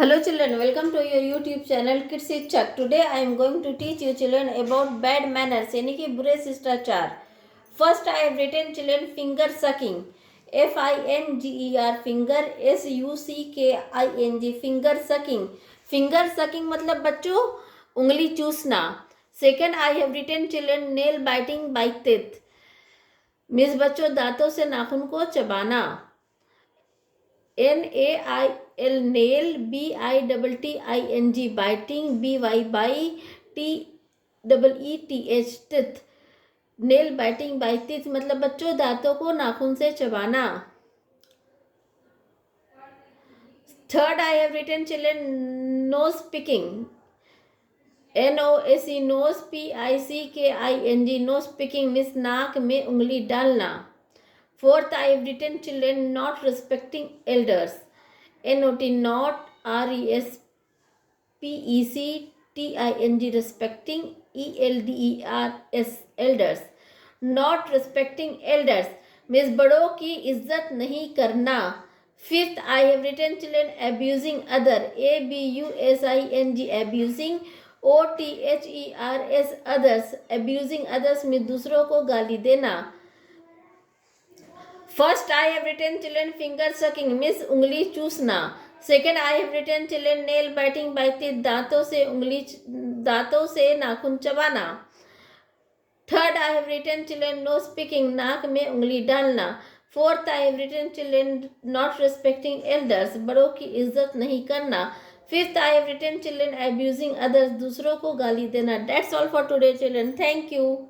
Hello children, welcome to your YouTube channel Kids शिक्षक. Today I am going to teach you children about bad manners यानी कि बुरे शिष्टाचार. First I have written children finger sucking. FINGER finger SUCKING finger sucking. Finger sucking मतलब बच्चों उंगली चूसना. Second I have written children nail biting by teeth. Means बच्चों दांतों से नाखून को चबाना. NAIL nail BITTING biting BYBITEETH teeth. Nail biting by teeth मतलब बच्चों दांतों को नाखून से चबाना. Third I have written children nose picking. NOSE nose PICKING nose picking means नाक में उंगली डालना. Fourth, I have written children not respecting elders. NOT not RESPECTING respecting ELDERS elders. Not respecting elders means बड़ों की इज्जत नहीं करना. Fifth, I have written children abusing other. ABUSING abusing. OTHERS others. Abusing others means दूसरों को गाली देना. First I have written children finger sucking means उंगली चूसना. Second I have written children nail biting by teeth दांतों से नाखून चबाना. Third I have written children no speaking नाक में उंगली डालना. Fourth I have written children not respecting elders बड़ों की इज्जत नहीं करना. Fifth I have written children abusing others दूसरों को गाली देना. That's all for today children. Thank you.